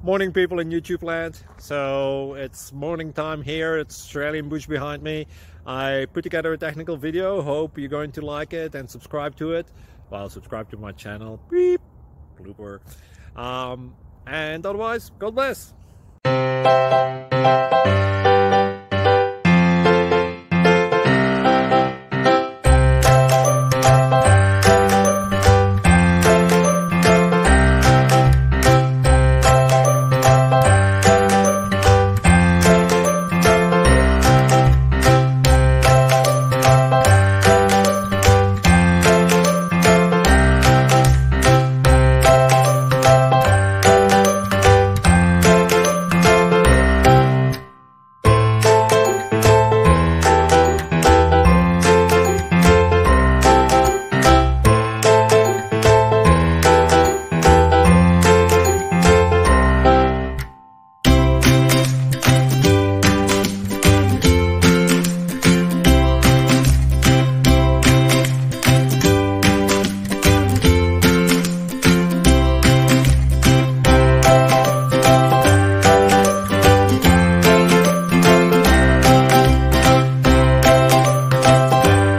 Morning, people in YouTube land. So it's morning time here. It's Australian bush behind me. I put together a technical video. Hope you're going to like it and subscribe to it. Well, subscribe to my channel. Beep. Blooper. And otherwise, God bless.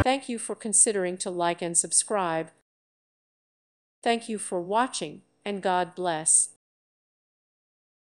Thank you for considering to like and subscribe. Thank you for watching, and God bless.